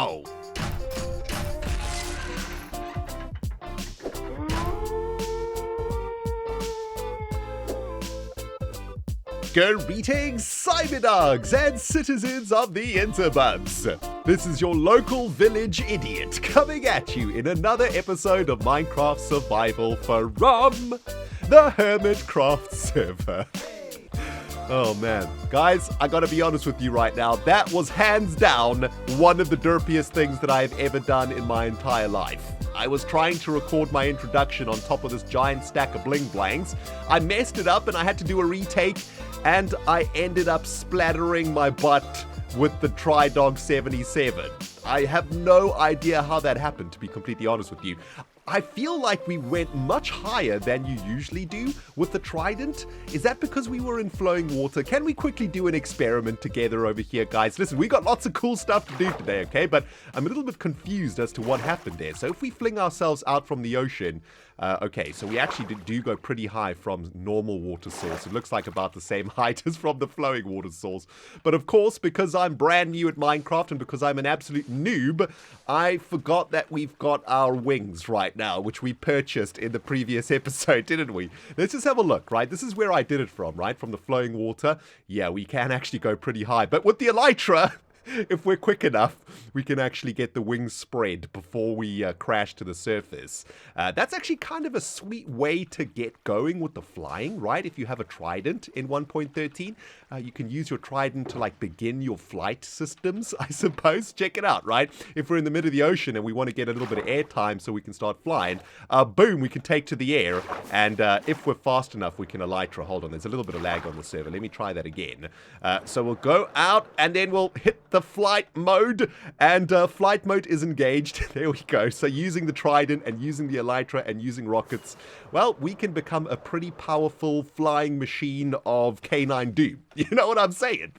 go! Greetings, Cyberdogs and citizens of the interwebs. This is your local village idiot coming at you in another episode of Minecraft Survival from the Hermitcraft server. Oh man, guys, I gotta be honest with you right now, that was hands down one of the derpiest things that I've ever done in my entire life. I was trying to record my introduction on top of this giant stack of bling blangs. I messed it up and I had to do a retake, and I ended up splattering my butt with the Tridog 77. I have no idea how that happened, to be completely honest with you. I feel like we went much higher than you usually do with the Trident. Is that because we were in flowing water? Can we quickly do an experiment together over here, guys? Listen, we got lots of cool stuff to do today, okay? But I'm a little bit confused as to what happened there. So if we fling ourselves out from the ocean, okay, so we actually do go pretty high from normal water source. It looks like about the same height as from the flowing water source. But of course, because I'm brand new at Minecraft and because I'm an absolute noob, I forgot that we've got our wings right now, which we purchased in the previous episode, didn't we? Let's just have a look, right? This is where I did it from, right? From the flowing water. Yeah, we can actually go pretty high. But with the elytra, if we're quick enough, we can actually get the wings spread before we crash to the surface. That's actually kind of a sweet way to get going with the flying, right? If you have a trident in 1.13, you can use your trident to like begin your flight systems, I suppose. Check it out, right? If we're in the middle of the ocean and we want to get a little bit of air time so we can start flying, boom, we can take to the air. And if we're fast enough, we can elytra. Hold on, there's a little bit of lag on the server. Let me try that again. So we'll go out and then we'll hit the flight mode, and flight mode is engaged. There we go. So using the trident and using the elytra and using rockets, well, we can become a pretty powerful flying machine of K9 Doom. You know what I'm saying?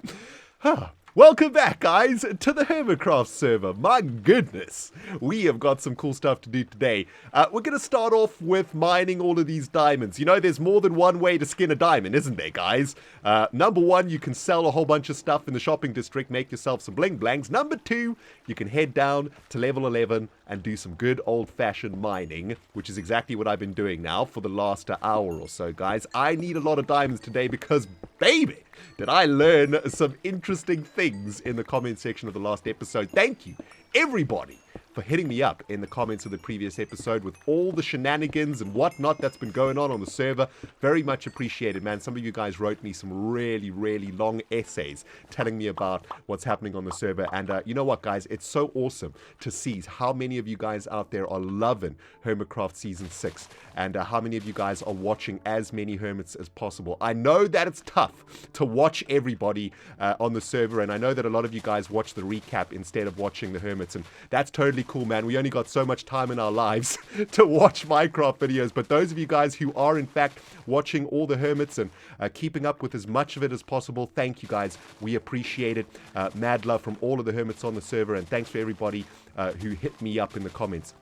Welcome back, guys, to the Hermitcraft server. My goodness, we have got some cool stuff to do today. We're going to start off with mining all of these diamonds. You know, there's more than one way to skin a diamond, isn't there, guys? Number one, you can sell a whole bunch of stuff in the shopping district, make yourself some bling blangs. Number two, you can head down to level 11 and do some good old-fashioned mining, which is exactly what I've been doing now for the last hour or so, guys. I need a lot of diamonds today because, baby, did I learn some interesting things in the comment section of the last episode. Thank you, everybody, for hitting me up in the comments of the previous episode with all the shenanigans and whatnot that's been going on the server. Very much appreciated, man. Some of you guys wrote me some really, really long essays telling me about what's happening on the server. And you know what, guys? It's so awesome to see how many of you guys out there are loving Hermitcraft Season 6 and how many of you guys are watching as many Hermits as possible. I know that it's tough to watch everybody on the server, and I know that a lot of you guys watch the recap instead of watching the Hermits, and that's totally cool, man. We only got so much time in our lives to watch Minecraft videos, but those of you guys who are in fact watching all the Hermits and keeping up with as much of it as possible, thank you, guys. We appreciate it. Mad love from all of the Hermits on the server, and thanks for everybody who hit me up in the comments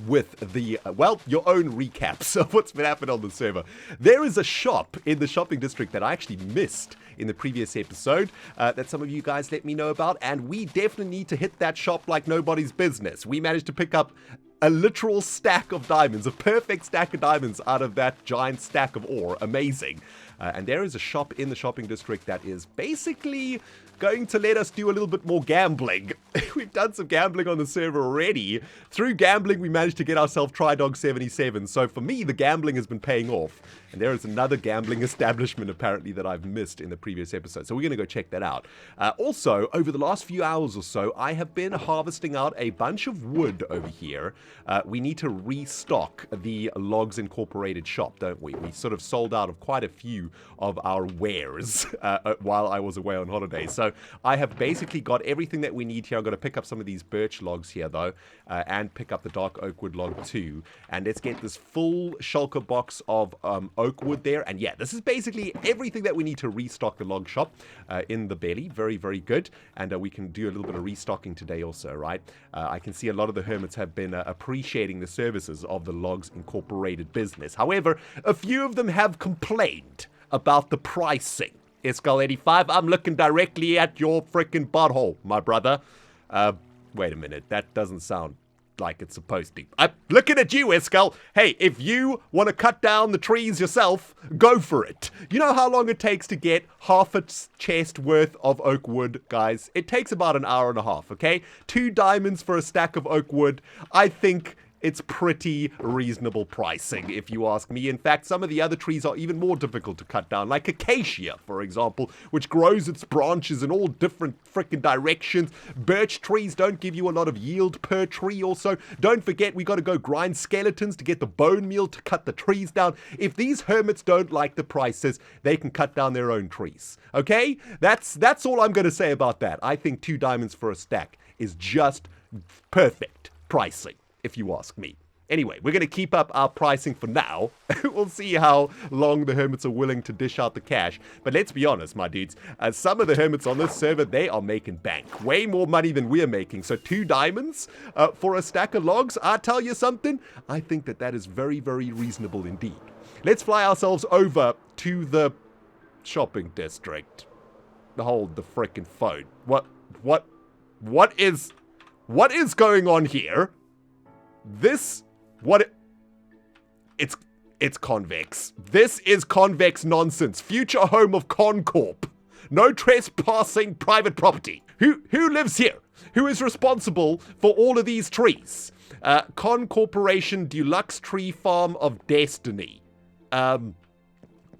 with the, well, your own recaps of what's been happening on the server. There is a shop in the shopping district that I actually missed in the previous episode that some of you guys let me know about, and we definitely need to hit that shop like nobody's business. We managed to pick up a literal stack of diamonds, a perfect stack of diamonds out of that giant stack of ore. Amazing. And there is a shop in the shopping district that is basically going to let us do a little bit more gambling. We've done some gambling on the server already. Through gambling, we managed to get ourselves Tridog 77. So for me, the gambling has been paying off. And there is another gambling establishment, apparently, that I've missed in the previous episode. So we're going to go check that out. Also, over the last few hours or so, I have been harvesting out a bunch of wood over here. We need to restock the Logs Incorporated shop, don't we? We sort of sold out of quite a few of our wares while I was away on holiday. So I have basically got everything that we need here. I'm going to pick up some of these birch logs here, though, and pick up the dark oak wood log too. And let's get this full shulker box of oak wood there. And yeah, this is basically everything that we need to restock the log shop in the belly. Very, very good. And we can do a little bit of restocking today also, right? I can see a lot of the Hermits have been appreciating the services of the Logs Incorporated business. However, a few of them have complained about the pricing. Escal85, I'm looking directly at your freaking butthole, my brother. Wait a minute, that doesn't sound like it's supposed to. I'm looking at you, Eskel. Hey, if you want to cut down the trees yourself, go for it. You know how long it takes to get half a chest worth of oak wood, guys? It takes about an hour and a half, okay? 2 diamonds for a stack of oak wood. I think it's pretty reasonable pricing, if you ask me. In fact, some of the other trees are even more difficult to cut down, like acacia, for example, which grows its branches in all different freaking directions. Birch trees don't give you a lot of yield per tree also. Don't forget, we got to go grind skeletons to get the bone meal to cut the trees down. If these hermits don't like the prices, they can cut down their own trees. Okay? That's all I'm going to say about that. I think 2 diamonds for a stack is just perfect pricing, if you ask me. Anyway, we're going to keep up our pricing for now. We'll see how long the hermits are willing to dish out the cash. But let's be honest, my dudes. Some of the hermits on this server, they are making bank. Way more money than we're making. So 2 diamonds for a stack of logs, I tell you something, I think that is very, very reasonable indeed. Let's fly ourselves over to the shopping district. Hold the frickin' phone. What is going on here? It's convex. This is convex nonsense. Future home of Concorp. No trespassing private property. Who lives here? Who is responsible for all of these trees? Con Corporation Deluxe Tree Farm of Destiny.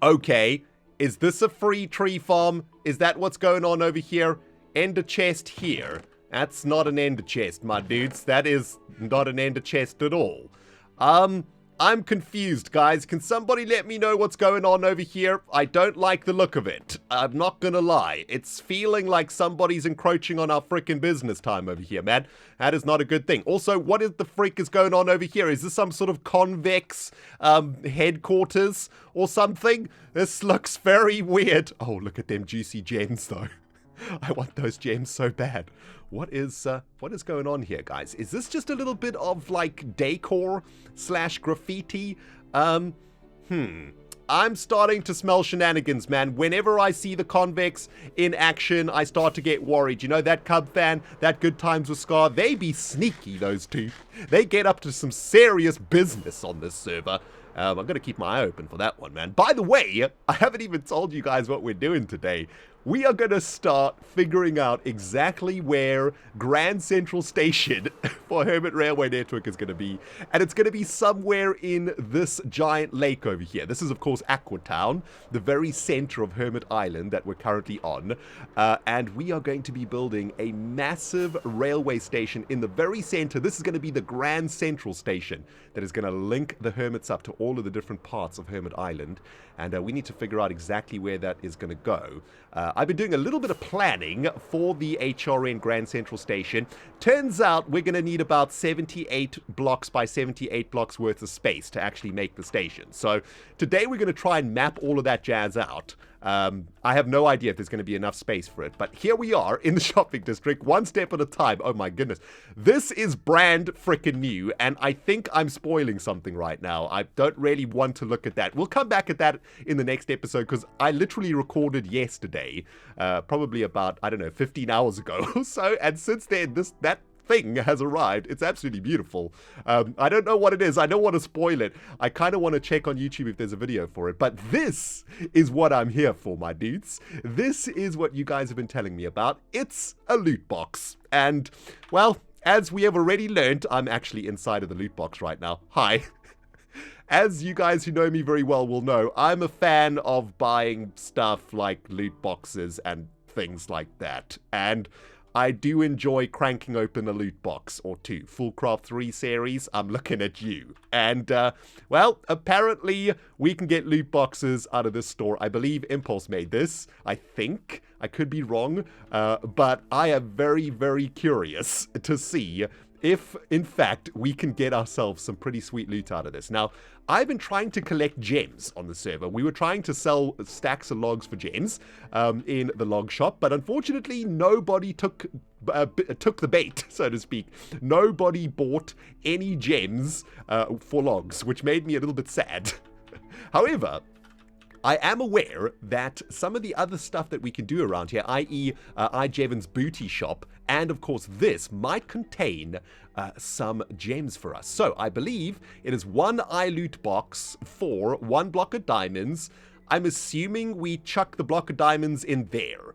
Okay. Is this a free tree farm? Is that what's going on over here? Ender chest here. That's not an ender chest, my dudes. That is not an ender chest at all. I'm confused, guys. Can somebody let me know what's going on over here? I don't like the look of it. I'm not gonna lie. It's feeling like somebody's encroaching on our frickin' business time over here, man. That is not a good thing. Also, what is the frick is going on over here? Is this some sort of convex headquarters or something? This looks very weird. Oh, look at them juicy gems, though. I want those gems so bad. What is going on here, guys? Is this just a little bit of, like, decor / graffiti? I'm starting to smell shenanigans, man. Whenever I see the convex in action, I start to get worried. You know, that Cub fan, that Good Times with Scar, they be sneaky, those two. They get up to some serious business on this server. I'm going to keep my eye open for that one, man. By the way, I haven't even told you guys what we're doing today. We are going to start figuring out exactly where Grand Central Station for Hermit Railway Network is going to be. And it's going to be somewhere in this giant lake over here. This is, of course, Aqua Town, the very center of Hermit Island that we're currently on. And we are going to be building a massive railway station in the very center. This is going to be the Grand Central Station that is going to link the Hermits up to all of the different parts of Hermit Island. And we need to figure out exactly where that is going to go. I've been doing a little bit of planning for the HRN Grand Central Station. Turns out we're going to need about 78 blocks by 78 blocks worth of space to actually make the station. So today we're going to try and map all of that jazz out. I have no idea if there's going to be enough space for it, but here we are in the shopping district, one step at a time. Oh my goodness. This is brand frickin' new, and I think I'm spoiling something right now. I don't really want to look at that. We'll come back at that in the next episode, because I literally recorded yesterday, probably about, I don't know, 15 hours ago or so, and since then, that thing has arrived. It's absolutely beautiful. I don't know what it is. I don't want to spoil it. I kind of want to check on YouTube if there's a video for it, but this is what I'm here for, my dudes. This is what you guys have been telling me about. It's a loot box, and well, as we have already learned, I'm actually inside of the loot box right now. Hi. As you guys who know me very well will know, I'm a fan of buying stuff like loot boxes and things like that, and I do enjoy cranking open a loot box or two. Fullcraft 3 series, I'm looking at you. And, well, apparently we can get loot boxes out of this store. I believe Impulse made this, I think. I could be wrong, but I am very, very curious to see if, in fact, we can get ourselves some pretty sweet loot out of this. Now, I've been trying to collect gems on the server. We were trying to sell stacks of logs for gems in the log shop, but unfortunately, nobody took the bait, so to speak. Nobody bought any gems for logs, which made me a little bit sad. However, I am aware that some of the other stuff that we can do around here, i.e. iJevan's booty shop, and of course this, might contain some gems for us. So I believe it is one iLoot box for 1 block of diamonds. I'm assuming we chuck the block of diamonds in there.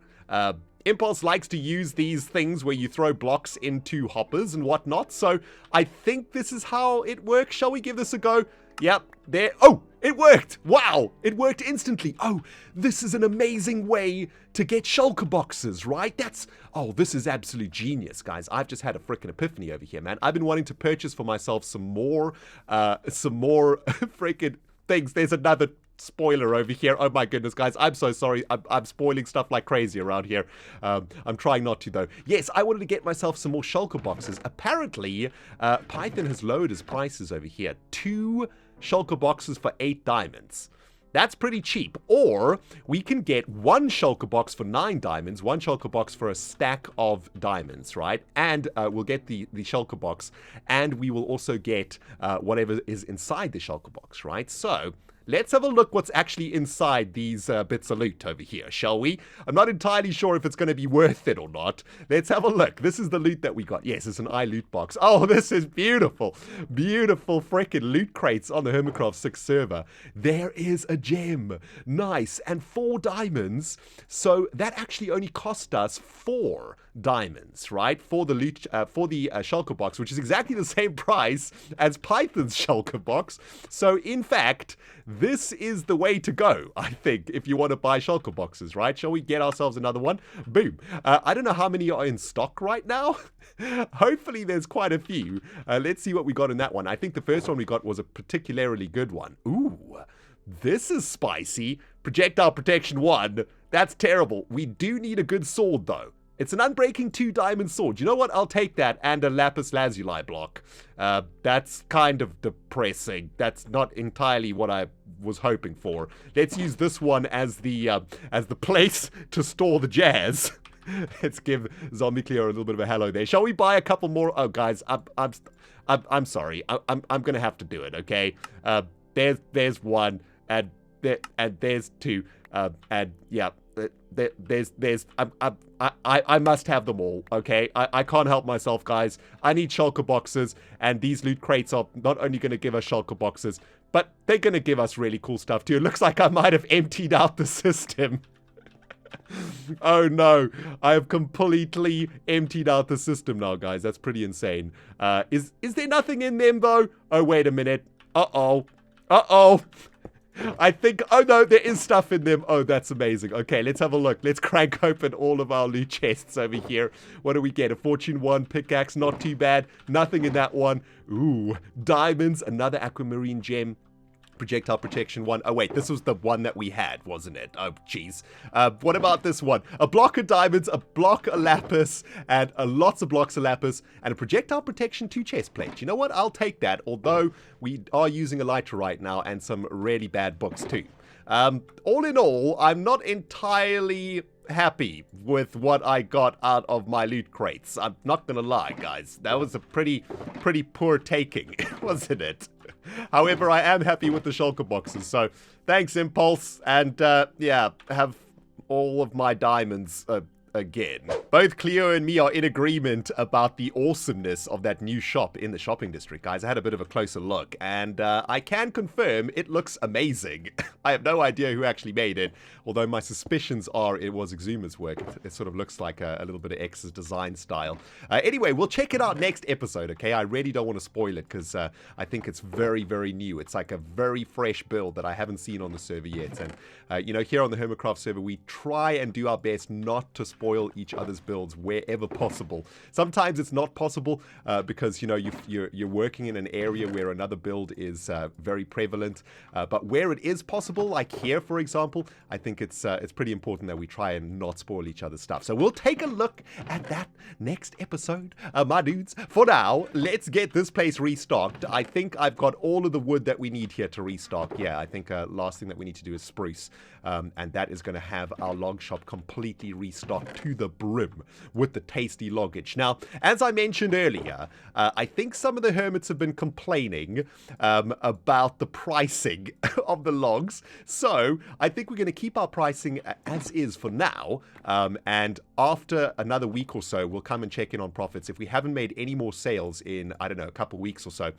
Impulse likes to use these things where you throw blocks into hoppers and whatnot, so I think this is how it works. Shall we give this a go? Yep, there. Oh, it worked! Wow, it worked instantly. Oh, this is an amazing way to get shulker boxes, right? This is absolute genius, guys. I've just had a freaking epiphany over here, man. I've been wanting to purchase for myself some more freaking things. There's another spoiler over here. Oh my goodness, guys, I'm so sorry. I'm spoiling stuff like crazy around here. I'm trying not to, though. Yes, I wanted to get myself some more shulker boxes. Apparently, Python has lowered his prices over here. 2 shulker boxes for 8 diamonds. That's pretty cheap. Or we can get 1 shulker box for 9 diamonds, 1 shulker box for a stack of diamonds, right? And we'll get the shulker box, and we will also get whatever is inside the shulker box, right? So let's have a look what's actually inside these bits of loot over here, shall we? I'm not entirely sure if it's going to be worth it or not. Let's have a look. This is the loot that we got. Yes, it's an iLoot box. Oh, this is beautiful. Beautiful freaking loot crates on the Hermitcraft 6 server. There is a gem. Nice. And 4 diamonds. So that actually only cost us 4 diamonds, right? For the loot, for the shulker box, which is exactly the same price as Python's shulker box. So in fact, this is the way to go, I think, if you want to buy shulker boxes, right? Shall we get ourselves another one? Boom. I don't know how many are in stock right now. Hopefully there's quite a few. Let's see what we got in that one. I think the first one we got was a particularly good one. Ooh, this is spicy. Projectile protection 1. That's terrible. We do need a good sword, though. It's an unbreaking 2 diamond sword. You know what? I'll take that and a lapis lazuli block. That's kind of depressing. That's not entirely what I was hoping for. Let's use this one as the place to store the jazz. Let's give Zombie Cleo a little bit of a hello there. Shall we buy a couple more? Oh, guys, I'm sorry. I'm gonna have to do it. Okay. There's 1 and there's 2 and yeah. I must have them all, okay? I can't help myself, guys. I need shulker boxes, and these loot crates are not only going to give us shulker boxes, but they're going to give us really cool stuff, too. It looks like I might have emptied out the system. Oh, no. I have completely emptied out the system now, guys. That's pretty insane. Is there nothing in them, though? Oh, wait a minute. Uh-oh. Uh-oh. I think, oh no, there is stuff in them. Oh, that's amazing. Okay, let's have a look. Let's crank open all of our loot chests over here. What do we get? A Fortune 1 pickaxe, not too bad. Nothing in that one. Ooh, diamonds, another aquamarine gem. Projectile protection 1. Oh, wait, this was the one that we had, wasn't it? Oh, jeez. What about this one? A block of diamonds, a block of lapis, and lots of blocks of lapis, and a projectile protection 2 chest plates. You know what? I'll take that, although we are using a lighter right now and some really bad books too. All in all, I'm not entirely happy with what I got out of my loot crates. I'm not gonna lie, guys. That was a pretty poor taking, wasn't it? However, I am happy with the shulker boxes, so thanks, Impulse, and yeah, have all of my diamonds again. Both Cleo and me are in agreement about the awesomeness of that new shop in the shopping district, guys. I had a bit of a closer look, and I can confirm it looks amazing. I have no idea who actually made it, although my suspicions are it was Exuma's work. It sort of looks like a little bit of X's design style. Anyway, we'll check it out next episode, okay? I really don't want to spoil it, because I think it's very, very new. It's like a very fresh build that I haven't seen on the server yet, and you know, here on the Hermitcraft server, we try and do our best not to spoil each other's builds wherever possible. Sometimes it's not possible because, you know, you're working in an area where another build is very prevalent, but where it is possible, like here, for example, I think it's pretty important that we try and not spoil each other's stuff. So we'll take a look at that next episode, my dudes. For now, let's get this place restocked. I think I've got all of the wood that we need here to restock. Yeah, I think last thing that we need to do is spruce, and that is going to have our log shop completely restocked to the brim with the tasty loggage. Now, as I mentioned earlier, I think some of the hermits have been complaining about the pricing of the logs. So I think we're going to keep our pricing as is for now. And after another week or so, we'll come and check in on profits. If we haven't made any more sales in, I don't know, a couple weeks or so,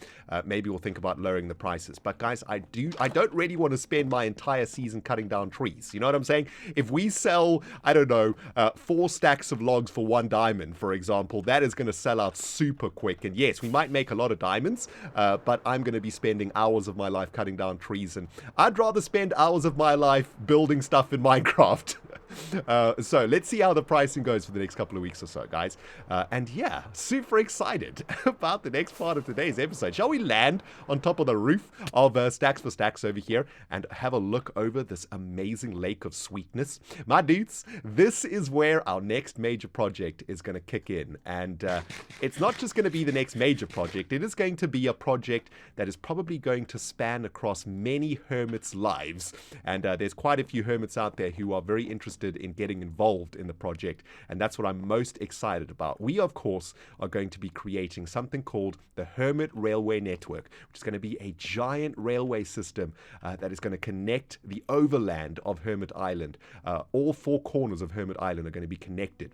maybe we'll think about lowering the prices. But guys, I don't really want to spend my entire season cutting down trees. You know what I'm saying? If we sell, I don't know, 4 stacks of logs for 1 diamond, for example, that is going to sell out super quick. And yes, we might make a lot of diamonds, but I'm going to be spending hours of my life cutting down trees. And I'd rather spend hours of my life building stuff in Minecraft. So let's see how the pricing goes for the next couple of weeks or so, guys. And yeah, super excited about the next part of today's episode. Shall we land on top of the roof of Stacks for Stacks over here and have a look over this amazing lake of sweetness? My dudes, this is where our next major project is going to kick in. And it's not just going to be the next major project. It is going to be a project that is probably going to span across many hermits' lives. And there's quite a few hermits out there who are very interested in getting involved in the project, and that's what I'm most excited about. We, of course, are going to be creating something called the Hermit Railway Network, which is going to be a giant railway system that is going to connect the overland of Hermit Island. All 4 corners of Hermit Island are going to be connected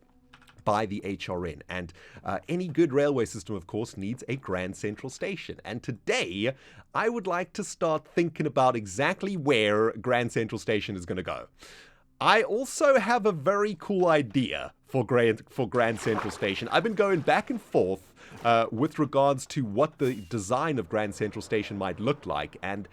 by the HRN. And any good railway system, of course, needs a Grand Central Station. And today, I would like to start thinking about exactly where Grand Central Station is going to go. I also have a very cool idea for Grand Central Station. I've been going back and forth with regards to what the design of Grand Central Station might look like, and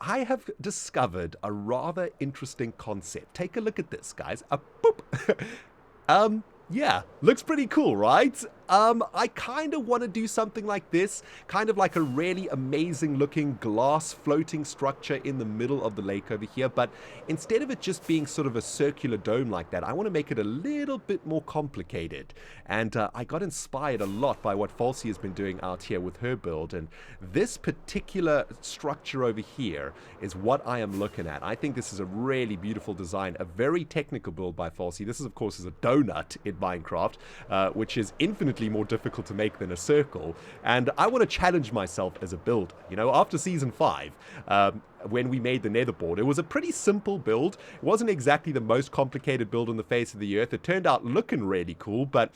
I have discovered a rather interesting concept. Take a look at this, guys. Boop. Yeah, looks pretty cool, right? I kind of want to do something like this, kind of like a really amazing looking glass floating structure in the middle of the lake over here, but instead of it just being sort of a circular dome like that, I want to make it a little bit more complicated. And I got inspired a lot by what Falsey has been doing out here with her build, and this particular structure over here is what I am looking at. I think this is a really beautiful design, a very technical build by Falsey. This is, of course, a donut in Minecraft, which is infinitely more difficult to make than a circle, and I want to challenge myself as a builder. You know, after season 5, when we made the netherboard, it was a pretty simple build. It wasn't exactly the most complicated build on the face of the earth. It turned out looking really cool, but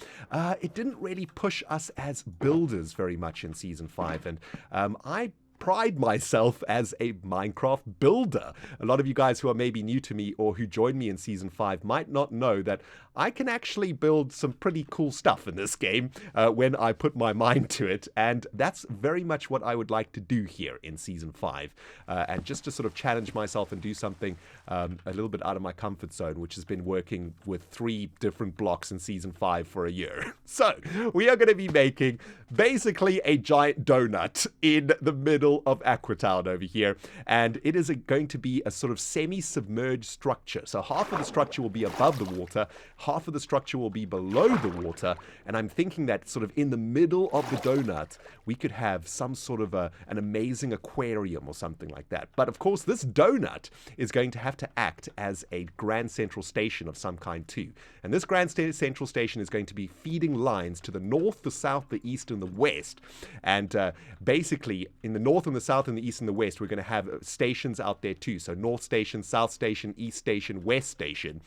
it didn't really push us as builders very much in season 5, and I pride myself as a Minecraft builder. A lot of you guys who are maybe new to me or who joined me in season 5 might not know that I can actually build some pretty cool stuff in this game when I put my mind to it, and that's very much what I would like to do here in season 5, and just to sort of challenge myself and do something a little bit out of my comfort zone, which has been working with 3 different blocks in season 5 for a year. So we are going to be making basically a giant donut in the middle of Aquatown over here, and it is going to be a sort of semi-submerged structure. So half of the structure will be above the water, half of the structure will be below the water, and I'm thinking that sort of in the middle of the donut we could have some sort of an amazing aquarium or something like that. But of course this donut is going to have to act as a Grand Central Station of some kind too, and this Grand Central Station is going to be feeding lines to the north, the south, the east, and the west. And basically in the north and the south and the east and the west, we're going to have stations out there too. So North Station, South Station, East Station, West Station.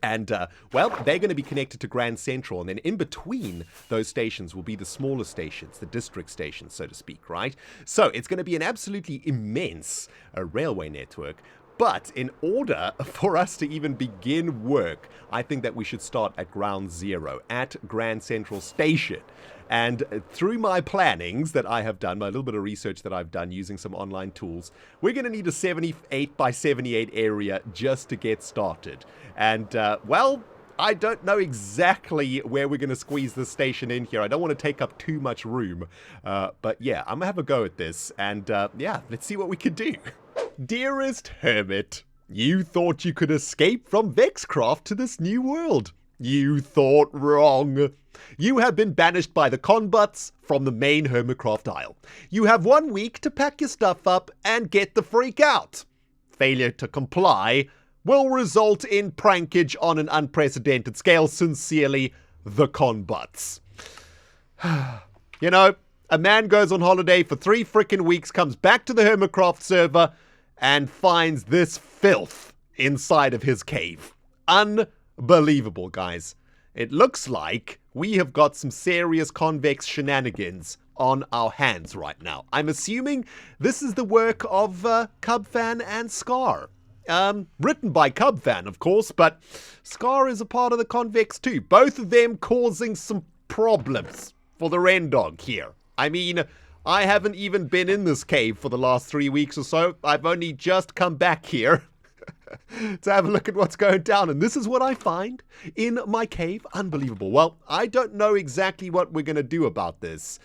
And, well, they're going to be connected to Grand Central, and then in between those stations will be the smaller stations, the district stations, so to speak, right? So it's going to be an absolutely immense railway network. But in order for us to even begin work, I think that we should start at ground zero, at Grand Central Station. And through my plannings that I have done, my little bit of research that I've done using some online tools, we're going to need a 78 by 78 area just to get started. And, well, I don't know exactly where we're going to squeeze this station in here. I don't want to take up too much room. But yeah, I'm going to have a go at this. And yeah, let's see what we can do. Dearest Hermit, you thought you could escape from Vexcraft to this new world. You thought wrong. You have been banished by the Conbutts from the main Hermitcraft Isle. You have 1 week to pack your stuff up and get the freak out. Failure to comply will result in prankage on an unprecedented scale. Sincerely, the Conbutts. You know, a man goes on holiday for 3 frickin' weeks, comes back to the Hermitcraft server, and finds this filth inside of his cave. Unbelievable, guys. It looks like we have got some serious convex shenanigans on our hands right now. I'm assuming this is the work of Cubfan and Scar. Written by Cubfan, of course, but Scar is a part of the convex too. Both of them causing some problems for the ReNDoG here. I mean, I haven't even been in this cave for the last 3 weeks or so. I've only just come back here to have a look at what's going down. And this is what I find in my cave. Unbelievable. Well, I don't know exactly what we're going to do about this.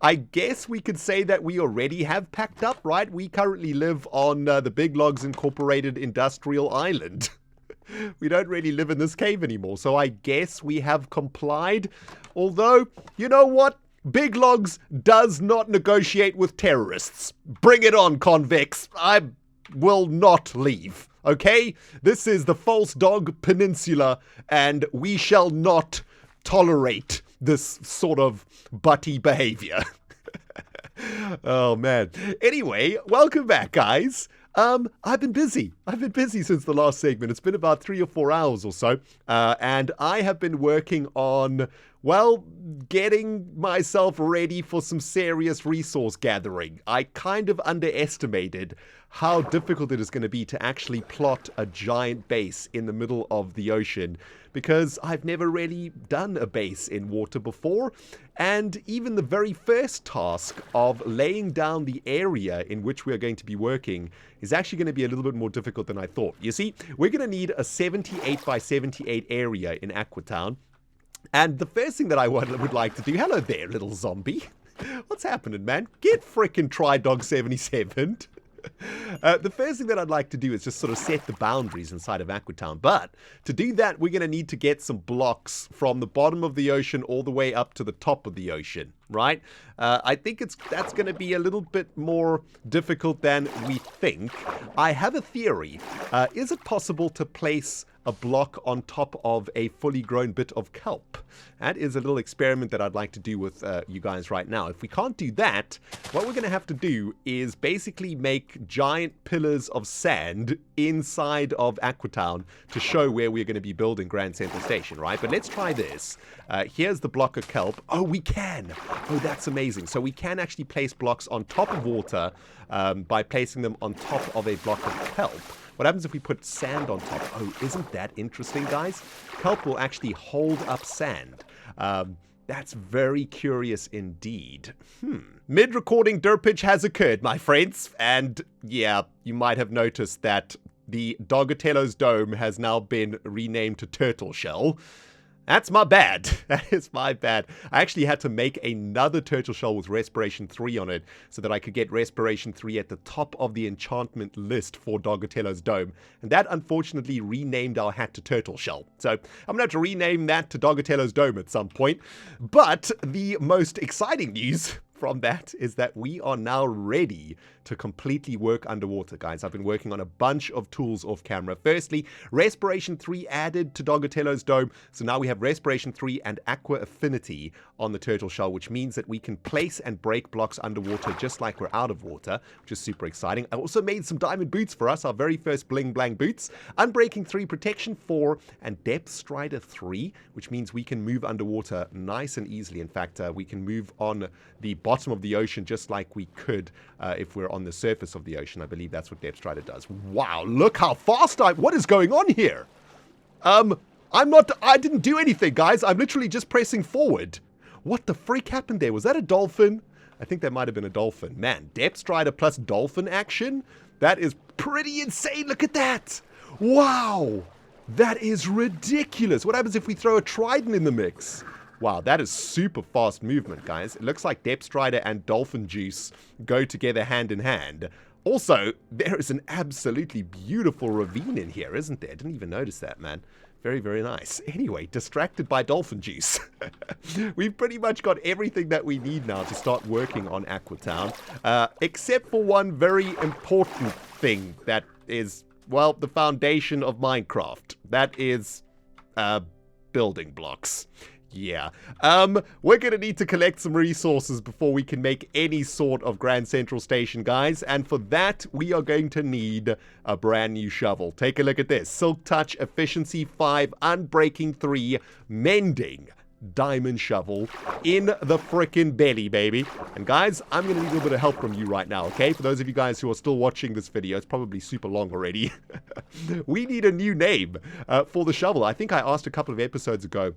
I guess we could say that we already have packed up, right? We currently live on the Big Logs Incorporated Industrial Island. We don't really live in this cave anymore, so I guess we have complied. Although, you know what? Big Logs does not negotiate with terrorists. Bring it on, convicts. I will not leave, okay? This is the False Dog Peninsula, and we shall not tolerate this sort of butty behavior. Oh, man. Anyway, welcome back, guys. I've been busy. I've been busy since the last segment. It's been about 3 or 4 hours or so. And I have been working on, well, getting myself ready for some serious resource gathering. I kind of underestimated how difficult it is going to be to actually plot a giant base in the middle of the ocean, because I've never really done a base in water before. And even the very first task of laying down the area in which we are going to be working is actually going to be a little bit more difficult than I thought. You see, we're going to need a 78 by 78 area in Aquatown. And the first thing that I would like to do... Hello there, little zombie. What's happening, man? Get frickin' TryDog 77. The first thing that I'd like to do is just sort of set the boundaries inside of Aquatown. But to do that, we're going to need to get some blocks from the bottom of the ocean all the way up to the top of the ocean, right? I think that's going to be a little bit more difficult than we think. I have a theory. Is it possible to place a block on top of a fully grown bit of kelp? That is a little experiment that I'd like to do with you guys right now. If we can't do that, what we're going to have to do is basically make giant pillars of sand inside of Aquatown to show where we're going to be building Grand Central Station, right? But let's try this. Here's the block of kelp. Oh, we can. Oh, that's amazing. So we can actually place blocks on top of water by placing them on top of a block of kelp. What happens if we put sand on top? Oh, isn't that interesting, guys? Kelp will actually hold up sand. That's very curious indeed. Mid-recording derpage has occurred, my friends. And yeah, you might have noticed that the Dogatello's Dome has now been renamed to Turtle Shell. That's my bad. That is my bad. I actually had to make another turtle shell with Respiration 3 on it so that I could get Respiration 3 at the top of the enchantment list for Dogatello's Dome. And that unfortunately renamed our hat to Turtle Shell. So I'm going to have to rename that to Dogatello's Dome at some point. But the most exciting news from that is that we are now ready to completely work underwater, guys. I've been working on a bunch of tools off camera. Firstly, Respiration 3 added to Dogatello's Dome. So now we have Respiration 3 and Aqua Affinity on the turtle shell, which means that we can place and break blocks underwater just like we're out of water, which is super exciting. I also made some diamond boots for us, our very first bling blang boots. Unbreaking 3, Protection 4, and Depth Strider 3, which means we can move underwater nice and easily. In fact, we can move on the bottom of the ocean just like we could if we're on the surface of the ocean. I believe that's what Depth Strider does. Wow, look how fast what is going on here? I didn't do anything, guys. I'm literally just pressing forward. What the freak happened there? Was that a dolphin? I think that might have been a dolphin. Man, Depth Strider plus dolphin action? That is pretty insane. Look at that. Wow. That is ridiculous. What happens if we throw a trident in the mix? Wow, that is super fast movement, guys. It looks like Depth Strider and Dolphin Juice go together hand in hand. Also, there is an absolutely beautiful ravine in here, isn't there? Didn't even notice that, man. Very, very nice. Anyway, distracted by dolphin juice. We've pretty much got everything that we need now to start working on Aquatown, except for one very important thing that is, well, the foundation of Minecraft. That is, building blocks. Yeah. We're going to need to collect some resources before we can make any sort of Grand Central Station, guys. And for that, we are going to need a brand new shovel. Take a look at this. Silk Touch, Efficiency 5, Unbreaking 3, Mending, Diamond Shovel in the frickin' belly, baby. And guys, I'm going to need a little bit of help from you right now, okay? For those of you guys who are still watching this video, it's probably super long already. We need a new name for the shovel. I think I asked a couple of episodes ago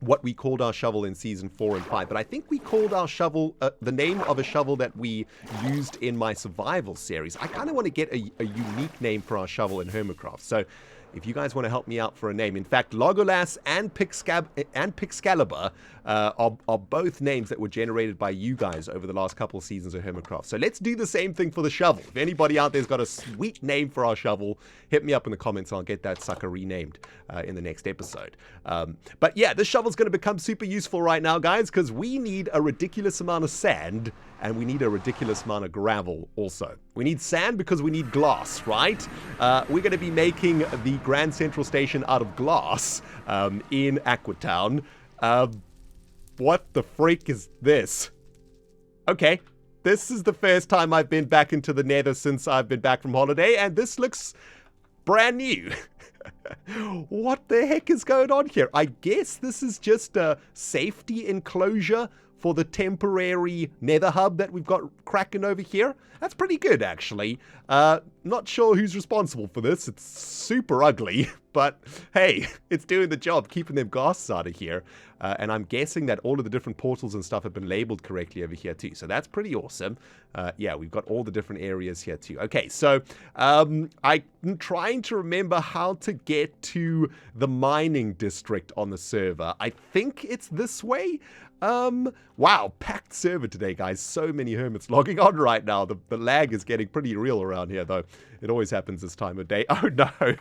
what we called our shovel in season 4 and 5, but I think we called our shovel the name of a shovel that we used in my survival series. I kind of want to get a unique name for our shovel in Hermitcraft, so if you guys want to help me out for a name. In fact, Logolas and Pixcalibur are both names that were generated by you guys over the last couple of seasons of Hermitcraft. So let's do the same thing for the shovel. If anybody out there's got a sweet name for our shovel, hit me up in the comments. I'll get that sucker renamed in the next episode. But yeah, this shovel's going to become super useful right now, guys, because we need a ridiculous amount of sand and we need a ridiculous amount of gravel also. We need sand because we need glass, right? We're going to be making the Grand Central Station out of glass in Aquatown. What the freak is this? Okay, this is the first time I've been back into the nether since I've been back from holiday, and this looks brand new. What the heck is going on here? I guess this is just a safety enclosure for the temporary nether hub that we've got cracking over here. That's pretty good, actually. Not sure who's responsible for this. It's super ugly, but hey, it's doing the job, keeping them ghasts out of here. And I'm guessing that all of the different portals and stuff have been labeled correctly over here too. So that's pretty awesome. Yeah, we've got all the different areas here too. Okay, so I'm trying to remember how to get to the mining district on the server. I think it's this way. Wow, packed server today, guys. So many hermits logging on right now. The lag is getting pretty real around here, though. It always happens this time of day. Oh, no.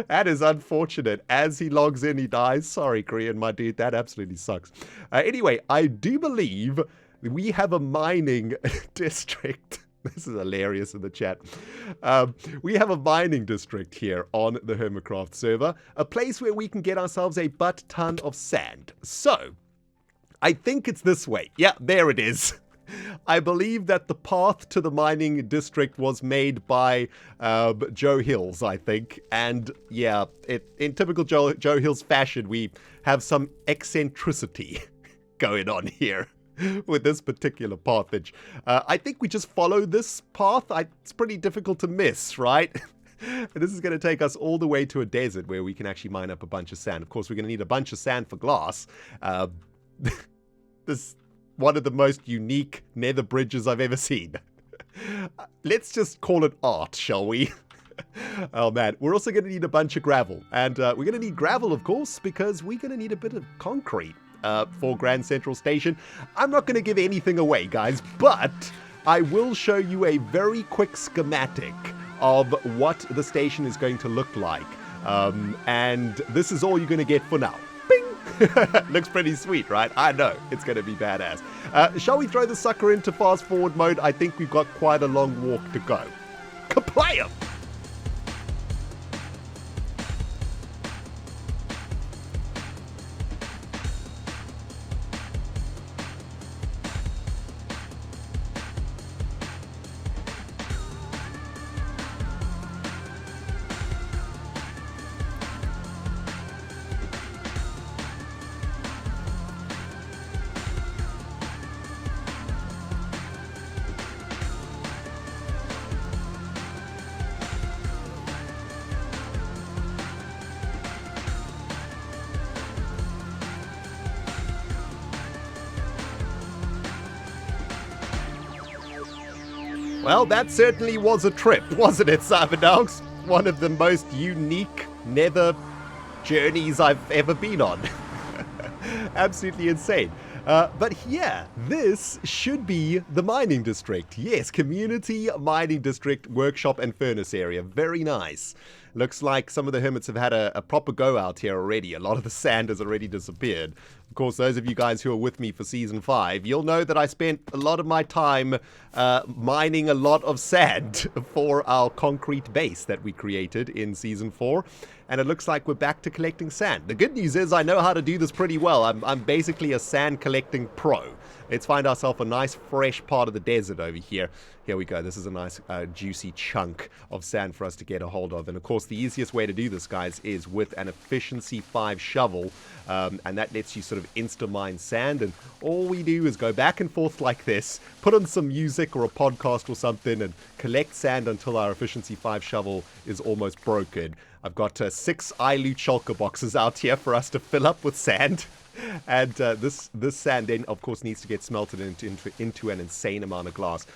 That is unfortunate. As he logs in, he dies. Sorry, Korean, my dude. That absolutely sucks. Anyway, I do believe we have a mining district. This is hilarious in the chat. We have a mining district here on the Hermitcraft server, a place where we can get ourselves a butt-ton of sand. So, I think it's this way. Yeah, there it is. I believe that the path to the mining district was made by Joe Hills, I think. And yeah, in typical Joe Hills fashion, we have some eccentricity going on here with this particular pathage. I think we just follow this path. It's pretty difficult to miss, right? And this is going to take us all the way to a desert where we can actually mine up a bunch of sand. Of course, we're going to need a bunch of sand for glass. This one of the most unique nether bridges I've ever seen. Let's just call it art, shall we? Oh man, we're also going to need a bunch of gravel. And we're going to need gravel, of course, because we're going to need a bit of concrete for Grand Central Station. I'm not going to give anything away, guys, but I will show you a very quick schematic of what the station is going to look like. And this is all you're going to get for now. Looks pretty sweet, right? I know. It's going to be badass. Shall we throw the sucker into fast forward mode? I think we've got quite a long walk to go. Kaplayum! Well, that certainly was a trip, wasn't it, Cyberdogs? One of the most unique nether journeys I've ever been on. Absolutely insane. But yeah, this should be the mining district. Yes, community mining district, workshop and furnace area. Very nice. Looks like some of the hermits have had a proper go out here already. A lot of the sand has already disappeared. Of course, those of you guys who are with me for Season 5, you'll know that I spent a lot of my time mining a lot of sand for our concrete base that we created in Season 4. And it looks like we're back to collecting sand. The good news is I know how to do this pretty well. I'm basically a sand collecting pro. Let's find ourselves a nice fresh part of the desert over here. Here we go. This is a nice juicy chunk of sand for us to get a hold of. And of course, the easiest way to do this, guys, is with an efficiency 5 shovel. And that lets you sort of insta-mine sand. And all we do is go back and forth like this, put on some music or a podcast or something, and collect sand until our efficiency 5 shovel is almost broken. I've got 6 iLoot shulker boxes out here for us to fill up with sand. And this sand then, of course, needs to get smelted into an insane amount of glass.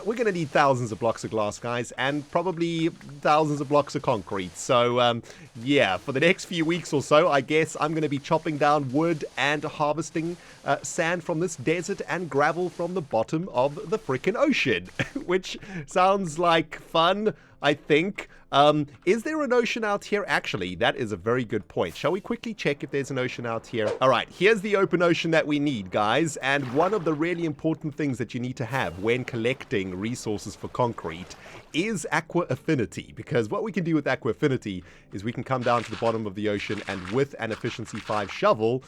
We're going to need thousands of blocks of glass, guys, and probably thousands of blocks of concrete. So, yeah, for the next few weeks or so, I guess I'm going to be chopping down wood and harvesting sand from this desert and gravel from the bottom of the frickin' ocean, which sounds like fun, I think. Is there an ocean out here? Actually, that is a very good point. Shall we quickly check if there's an ocean out here? All right, here's the open ocean that we need, guys. And one of the really important things that you need to have when collecting resources for concrete is Aqua Affinity. Because what we can do with Aqua Affinity is we can come down to the bottom of the ocean and with an efficiency 5 shovel,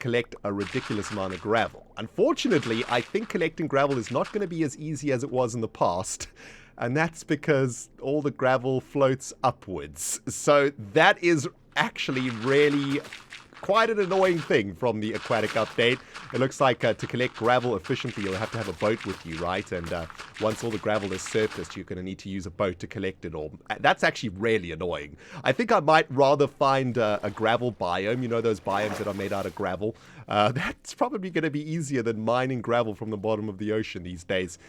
collect a ridiculous amount of gravel. Unfortunately, I think collecting gravel is not going to be as easy as it was in the past. And that's because all the gravel floats upwards. So that is actually really quite an annoying thing from the Aquatic update. It looks like to collect gravel efficiently, you'll have to have a boat with you, right? And once all the gravel is surfaced, you're going to need to use a boat to collect it all. That's actually really annoying. I think I might rather find a gravel biome. You know those biomes that are made out of gravel? That's probably going to be easier than mining gravel from the bottom of the ocean these days.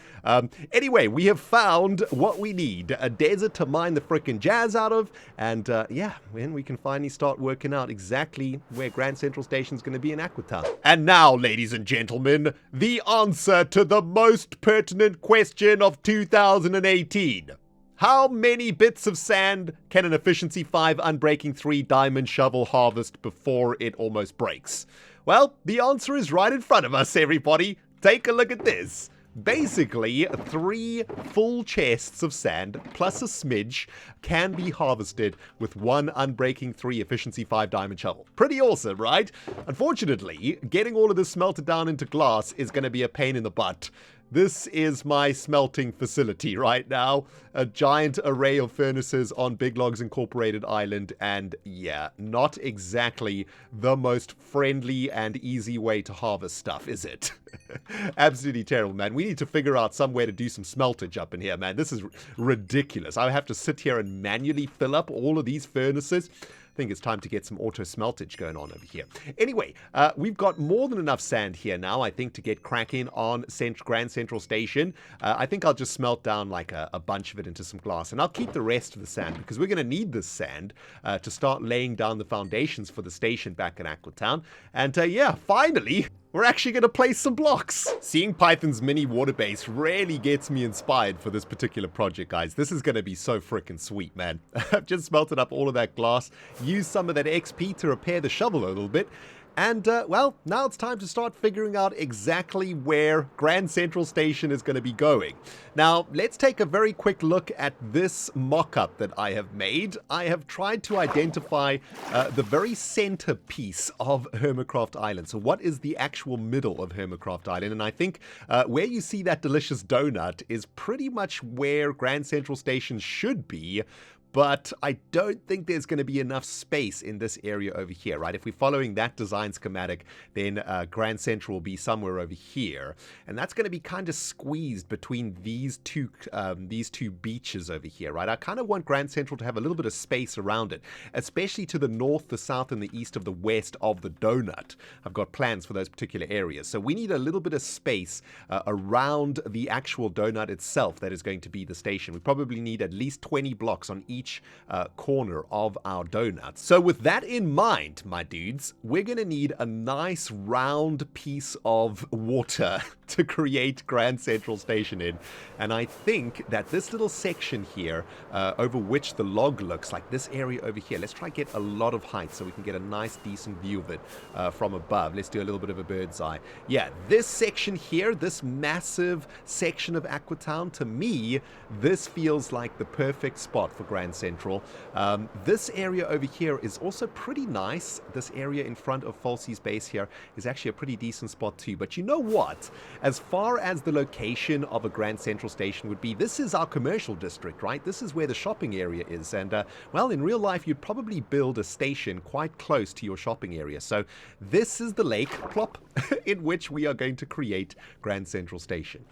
Anyway, we have found what we need. A desert to mine the frickin' jazz out of. And yeah, when we can finally start working out exactly where Grand Central Station is going to be in Aquatown. And now, ladies and gentlemen, the answer to the most pertinent question of 2018. How many bits of sand can an efficiency 5 unbreaking 3 diamond shovel harvest before it almost breaks? Well, the answer is right in front of us, everybody. Take a look at this. Basically, 3 full chests of sand plus a smidge can be harvested with 1 unbreaking 3 efficiency 5 diamond shovel. Pretty awesome, right? Unfortunately, getting all of this smelted down into glass is going to be a pain in the butt. This is my smelting facility right now. A giant array of furnaces on Big Logs Incorporated Island. And yeah, not exactly the most friendly and easy way to harvest stuff, is it? Absolutely terrible, man. We need to figure out some way to do some smeltage up in here, man. This is ridiculous. I have to sit here and manually fill up all of these furnaces. I think it's time to get some auto smeltage going on over here. Anyway, we've got more than enough sand here now, I think, to get cracking on Grand Central Station. I think I'll just smelt down like a bunch of it into some glass, and I'll keep the rest of the sand because we're going to need this sand to start laying down the foundations for the station back in Aquatown. And yeah, finally, we're actually going to place some blocks. Seeing Python's mini water base really gets me inspired for this particular project, guys. This is going to be so freaking sweet, man. I've just smelted up all of that glass, used some of that XP to repair the shovel a little bit, and, well, now it's time to start figuring out exactly where Grand Central Station is going to be going. Now, let's take a very quick look at this mock-up that I have made. I have tried to identify the very center piece of Hermitcraft Island. So what is the actual middle of Hermitcraft Island? And I think where you see that delicious donut is pretty much where Grand Central Station should be. But I don't think there's going to be enough space in this area over here, right? If we're following that design schematic, then Grand Central will be somewhere over here. And that's going to be kind of squeezed between these two beaches over here, right? I kind of want Grand Central to have a little bit of space around it, especially to the north, the south, and the east of the west of the donut. I've got plans for those particular areas. So we need a little bit of space around the actual donut itself that is going to be the station. We probably need at least 20 blocks on each each corner of our donut. So with that in mind, my dudes, we're going to need a nice round piece of water to create Grand Central Station in. And I think that this little section here, over which the log looks, like this area over here, let's try to get a lot of height so we can get a nice decent view of it from above. Let's do a little bit of a bird's eye. Yeah, this section here, this massive section of Aquatown, to me, this feels like the perfect spot for Grand Central. This area over here is also pretty nice. This area in front of Falsey's base here is actually a pretty decent spot too. But you know what? As far as the location of a Grand Central Station would be, this is our commercial district, right? This is where the shopping area is. And, well, in real life, you'd probably build a station quite close to your shopping area. So this is the lake, plop, in which we are going to create Grand Central Station.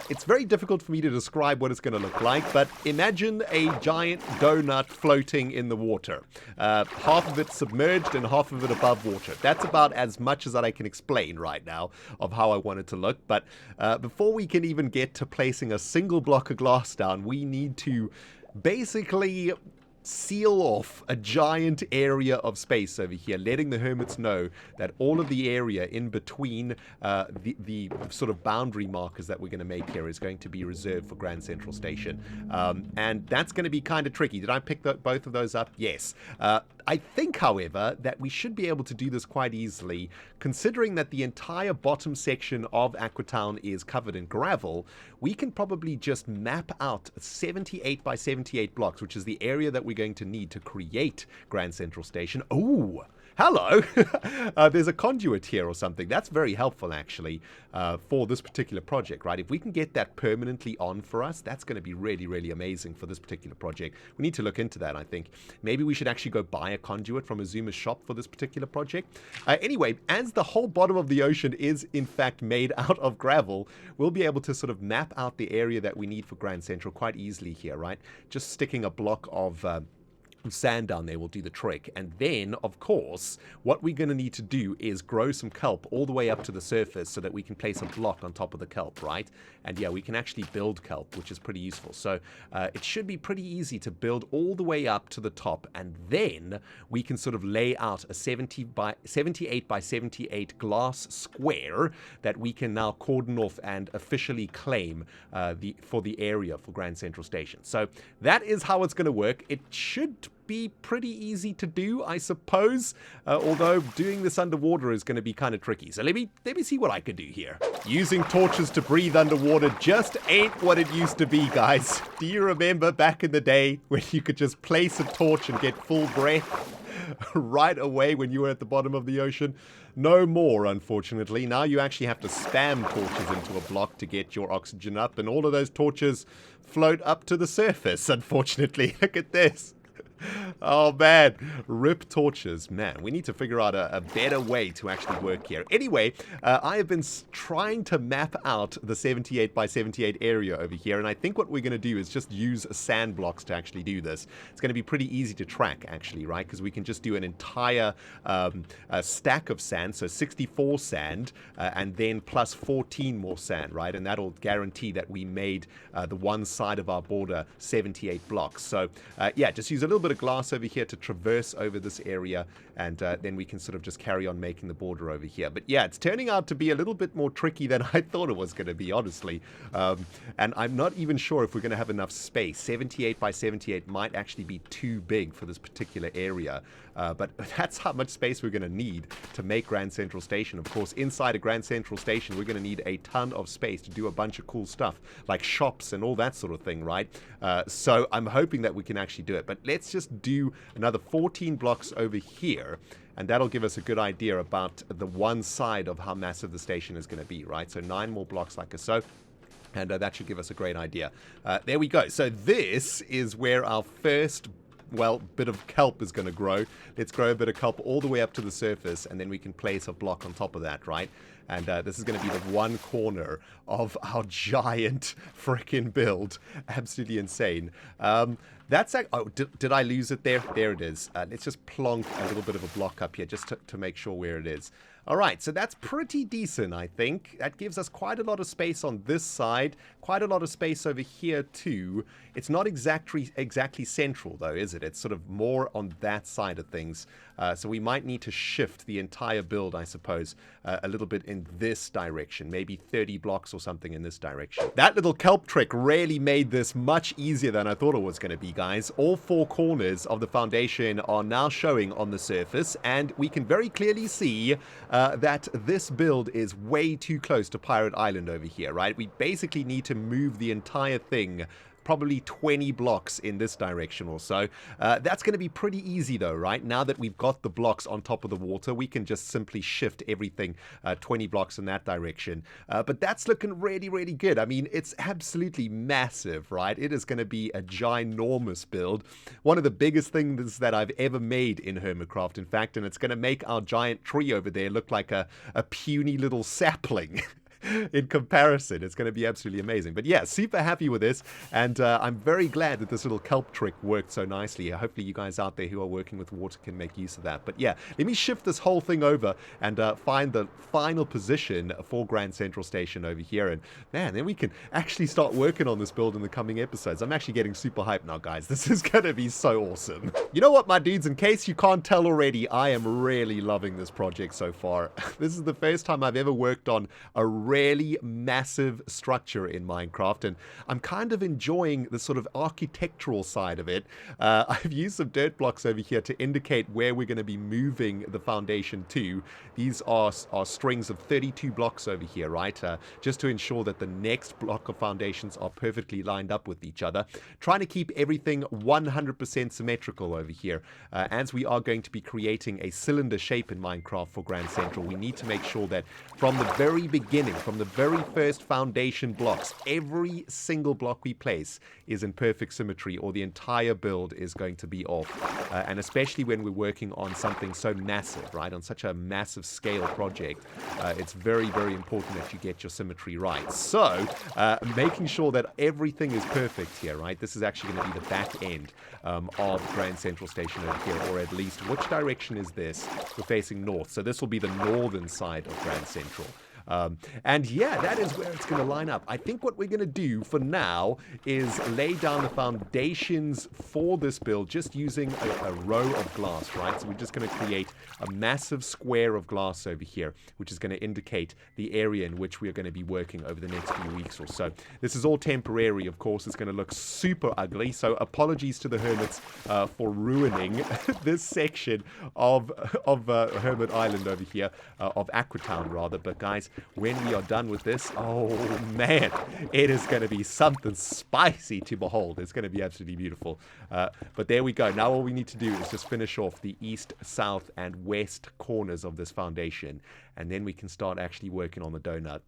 It's very difficult for me to describe what it's going to look like, but imagine a giant donut floating in the water. Half of it submerged and half of it above water. That's about as much as that I can explain right now of how I want it to look. But before we can even get to placing a single block of glass down, we need to basically seal off a giant area of space over here, letting the hermits know that all of the area in between the sort of boundary markers that we're going to make here is going to be reserved for Grand Central Station. And that's going to be kind of tricky. Did I pick both of those up? Yes. I think, however, that we should be able to do this quite easily, considering that the entire bottom section of Aquatown is covered in gravel. We can probably just map out 78 by 78 blocks, which is the area that we're going to need to create Grand Central Station. Oh, hello. There's a conduit here or something. That's very helpful, actually, for this particular project, right? If we can get that permanently on for us, that's going to be really, really amazing for this particular project. We need to look into that, I think. Maybe we should actually go buy a conduit from Azuma's shop for this particular project. Anyway, as the whole bottom of the ocean is, in fact, made out of gravel, we'll be able to sort of map out the area that we need for Grand Central quite easily here, right? Just sticking a block of sand down there will do the trick. And then, of course, what we're going to need to do is grow some kelp all the way up to the surface so that we can place a block on top of the kelp, right? And yeah, we can actually build kelp, which is pretty useful. So it should be pretty easy to build all the way up to the top, and then we can sort of lay out a 78 by 78 glass square that we can now cordon off and officially claim for the area for Grand Central Station. So that is how it's going to work. It should be pretty easy to do, I suppose, although doing this underwater is going to be kind of tricky. So let me see what I can do here. Using torches to breathe underwater just ain't what it used to be, guys. Do you remember back in the day when you could just place a torch and get full breath right away when you were at the bottom of the ocean? No more, unfortunately. Now you actually have to spam torches into a block to get your oxygen up, and all of those torches float up to the surface, unfortunately. Look at this. Oh man, rip torches. Man, we need to figure out a better way to actually work here. Anyway, I have been trying to map out the 78 by 78 area over here, and I think what we're going to do is just use sand blocks to actually do this. It's going to be pretty easy to track, actually, right? Because we can just do an entire stack of sand, so 64 sand, and then plus 14 more sand, right? And that'll guarantee that we made the one side of our border 78 blocks. So, yeah, just use a little bit of glass over here to traverse over this area, and then we can sort of just carry on making the border over here. But yeah, it's turning out to be a little bit more tricky than I thought it was going to be, honestly. And I'm not even sure if we're going to have enough space. 78 by 78 might actually be too big for this particular area. But that's how much space we're going to need to make Grand Central Station. Of course, inside a Grand Central Station, we're going to need a ton of space to do a bunch of cool stuff, like shops and all that sort of thing, right? So I'm hoping that we can actually do it. But let's just do another 14 blocks over here, and that'll give us a good idea about the one side of how massive the station is going to be, right? So 9 more blocks like so. And that should give us a great idea. There we go. So this is where our first bit of kelp is going to grow. Let's grow a bit of kelp all the way up to the surface, and then we can place a block on top of that, right? And this is going to be the one corner of our giant frickin' build. Absolutely insane. That's like, oh, did I lose it there? There it is. Let's just plonk a little bit of a block up here just to make sure where it is. All right, so that's pretty decent, I think. That gives us quite a lot of space on this side, quite a lot of space over here too. It's not exactly central though, is it? It's sort of more on that side of things. So we might need to shift the entire build, I suppose, a little bit in this direction, maybe 30 blocks or something in this direction. That little kelp trick really made this much easier than I thought it was going to be, guys. All four corners of the foundation are now showing on the surface, and we can very clearly see that this build is way too close to Pirate Island over here, right? We basically need to move the entire thing probably 20 blocks in this direction or so. That's going to be pretty easy though, right? Now that we've got the blocks on top of the water, we can just simply shift everything 20 blocks in that direction. But that's looking really, really good. I mean, it's absolutely massive, right? It is going to be a ginormous build. One of the biggest things that I've ever made in Hermitcraft, in fact, and it's going to make our giant tree over there look like a puny little sapling. In comparison, it's going to be absolutely amazing. But yeah, super happy with this, and I'm very glad that this little kelp trick worked so nicely. Hopefully you guys out there who are working with water can make use of that. But yeah, let me shift this whole thing over and find the final position for Grand Central Station over here, and man, then we can actually start working on this build in the coming episodes. I'm actually getting super hyped now, guys. This is going to be so awesome. You know what, my dudes, in case you can't tell already, I am really loving this project so far. This is the first time I've ever worked on a really massive structure in Minecraft, and I'm kind of enjoying the sort of architectural side of it. I've used some dirt blocks over here to indicate where we're going to be moving the foundation to. These are strings of 32 blocks over here, right? Just to ensure that the next block of foundations are perfectly lined up with each other. Trying to keep everything 100% symmetrical over here. As we are going to be creating a cylinder shape in Minecraft for Grand Central, we need to make sure that from the very beginning, from the very first foundation blocks, every single block we place is in perfect symmetry, or the entire build is going to be off. And especially when we're working on something so massive, right? On such a massive scale project, it's very, very important that you get your symmetry right. So, making sure that everything is perfect here, right? This is actually going to be the back end of Grand Central Station over here, or at least, which direction is this? We're facing north, so this will be the northern side of Grand Central. And yeah, that is where it's going to line up. I think what we're going to do for now is lay down the foundations for this build just using a row of glass, right? So we're just going to create a massive square of glass over here, which is going to indicate the area in which we are going to be working over the next few weeks or so. This is all temporary, of course. It's going to look super ugly, so apologies to the Hermits for ruining this section of Hermit Island over here, of Aquatown rather. But guys, when we are done with this, oh man, it is going to be something spicy to behold. It's going to be absolutely beautiful. But there we go. Now all we need to do is just finish off the east, south, and west corners of this foundation, and then we can start actually working on the donut.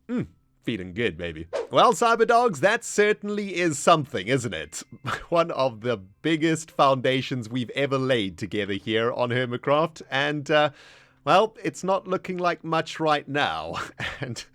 Feeling good, baby. Well, Cyberdogs, that certainly is something, isn't it? One of the biggest foundations we've ever laid together here on Hermitcraft, and well, it's not looking like much right now, and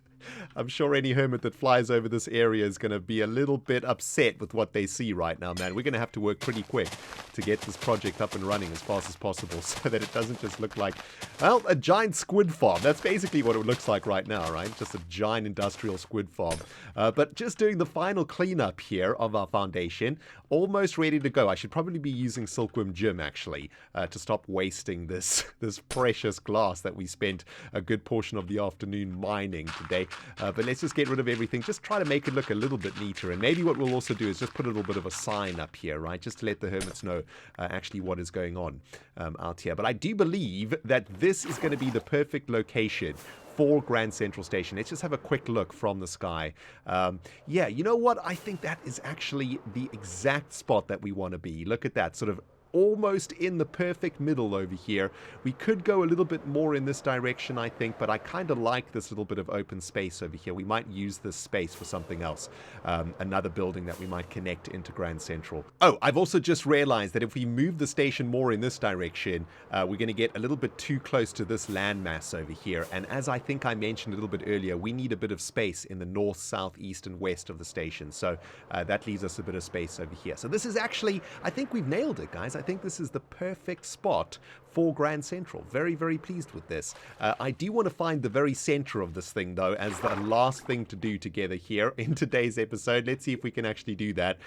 I'm sure any hermit that flies over this area is going to be a little bit upset with what they see right now, man. We're going to have to work pretty quick to get this project up and running as fast as possible so that it doesn't just look like, well, a giant squid farm. That's basically what it looks like right now, right? Just a giant industrial squid farm. But just doing the final cleanup here of our foundation, almost ready to go. I should probably be using Silkworm Gym, actually, to stop wasting this precious glass that we spent a good portion of the afternoon mining today. But let's just get rid of everything. Just try to make it look a little bit neater. And maybe what we'll also do is just put a little bit of a sign up here, right? Just to let the hermits know actually what is going on out here. But I do believe that this is going to be the perfect location for Grand Central Station. Let's just have a quick look from the sky. Yeah, you know what? I think that is actually the exact spot that we want to be. Look at that, sort of almost in the perfect middle over here. We could go a little bit more in this direction, I think, but I kind of like this little bit of open space over here. We might use this space for something else. Another building that we might connect into Grand Central. Oh, I've also just realized that if we move the station more in this direction, we're going to get a little bit too close to this landmass over here. And as I think I mentioned a little bit earlier, we need a bit of space in the north, south, east, and west of the station. So that leaves us a bit of space over here. So this is actually, I think we've nailed it, guys. I think this is the perfect spot for Grand Central. Very, very pleased with this. I do want to find the very center of this thing, though, as the last thing to do together here in today's episode. Let's see if we can actually do that.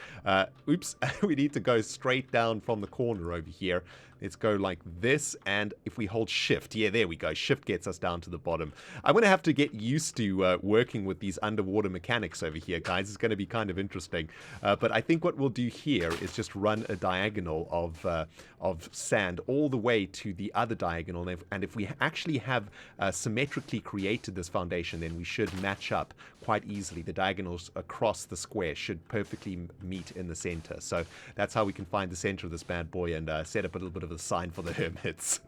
Oops, we need to go straight down from the corner over here. Let's go like this, and if we hold shift, yeah, there we go. Shift gets us down to the bottom. I'm going to have to get used to working with these underwater mechanics over here, guys. It's going to be kind of interesting. But I think what we'll do here is just run a diagonal of sand all the way to the other diagonal. And if we actually have symmetrically created this foundation, then we should match up quite easily. The diagonals across the square should perfectly meet in the center. So that's how we can find the center of this bad boy and set up a little bit of a sign for the Hermits.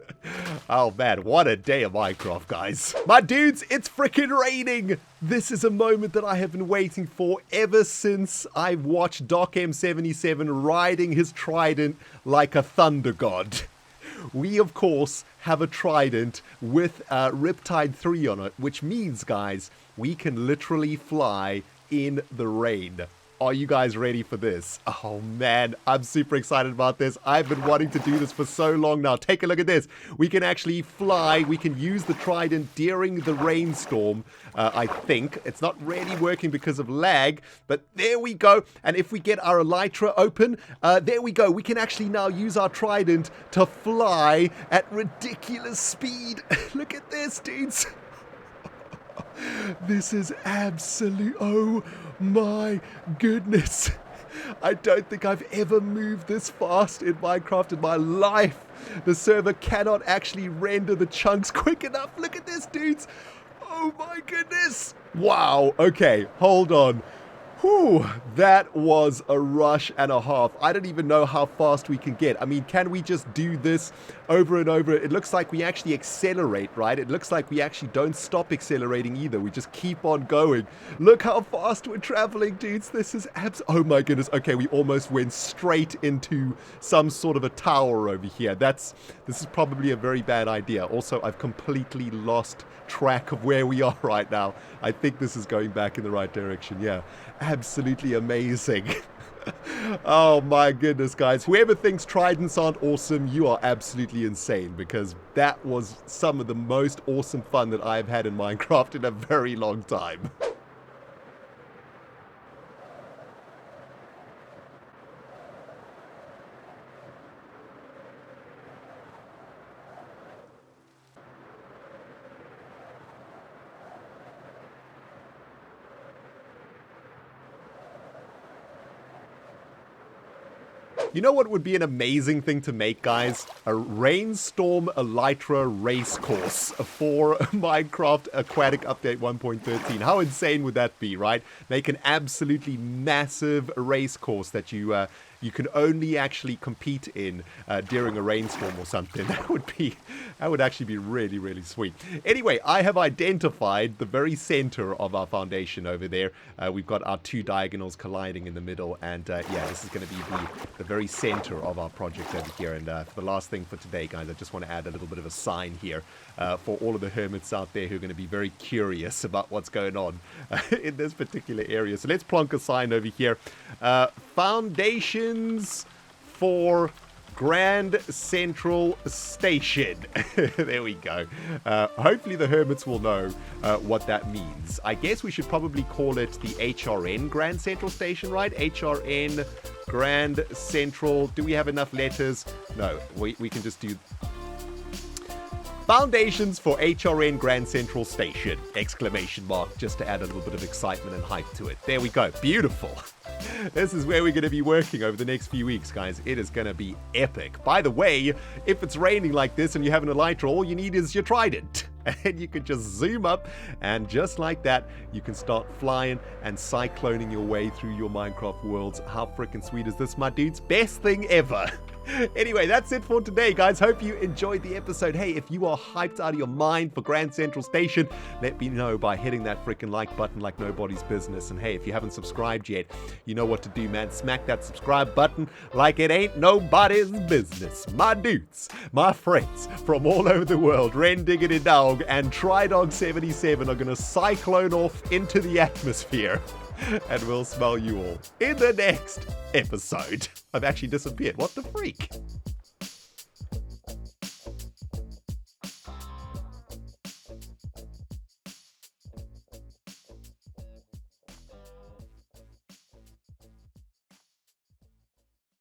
Oh man, what a day of Minecraft, guys. My dudes, it's freaking raining. This is a moment that I have been waiting for ever since I watched DocM77 riding his trident like a thunder god. We, of course, have a trident with Riptide 3 on it, which means, guys, we can literally fly in the rain. Are you guys ready for this? Oh man, I'm super excited about this. I've been wanting to do this for so long now. Take a look at this. We can actually fly. We can use the trident during the rainstorm, I think. It's not really working because of lag, but there we go. And if we get our elytra open, there we go. We can actually now use our trident to fly at ridiculous speed. Look at this, dudes. This is absolute, oh my goodness. I don't think I've ever moved this fast in Minecraft in my life. The server cannot actually render the chunks quick enough. Look at this, dudes. Oh my goodness. Wow. Okay, hold on. Whew, that was a rush and a half. I don't even know how fast we can get. I mean, can we just do this over and over? It looks like we actually accelerate, right? It looks like we actually don't stop accelerating either. We just keep on going. Look how fast we're traveling, dudes. This is oh my goodness. Okay, we almost went straight into some sort of a tower over here. This is probably a very bad idea. Also, I've completely lost track of where we are right now. I think this is going back in the right direction. Yeah, absolutely amazing. Oh my goodness, guys. Whoever thinks tridents aren't awesome, you are absolutely insane, because that was some of the most awesome fun that I've had in Minecraft in a very long time. You know what would be an amazing thing to make, guys? A Rainstorm Elytra race course for Minecraft Aquatic Update 1.13. How insane would that be, right? Make an absolutely massive race course that you can only actually compete in during a rainstorm or something. That would actually be really, really sweet. Anyway, I have identified the very center of our foundation over there. We've got our two diagonals colliding in the middle, and yeah, this is going to be the very center of our project over here. And for the last thing for today, guys, I just want to add a little bit of a sign here for all of the hermits out there who are going to be very curious about what's going on in this particular area. So let's plonk a sign over here. Foundations for Grand Central Station. There we go. Hopefully the hermits will know what that means. I guess we should probably call it the HRN Grand Central Station, right? HRN Grand Central. Do we have enough letters? No, we can just do Foundations for HRN Grand Central Station! Exclamation mark, just to add a little bit of excitement and hype to it. There we go. Beautiful. This is where we're going to be working over the next few weeks, guys. It is going to be epic. By the way, if it's raining like this and you have an elytra, all you need is your trident. And you can just zoom up, and just like that, you can start flying and cycloning your way through your Minecraft worlds. How freaking sweet is this, my dudes? Best thing ever. Anyway, that's it for today, guys. Hope you enjoyed the episode. Hey, if you are hyped out of your mind for Grand Central Station, let me know by hitting that freaking like button like nobody's business. And hey, if you haven't subscribed yet, you know what to do, man. Smack that subscribe button like it ain't nobody's business. My dudes, my friends from all over the world, ReNDoG and TryDog77 are going to cyclone off into the atmosphere. And we'll smell you all in the next episode. I've actually disappeared. What the freak?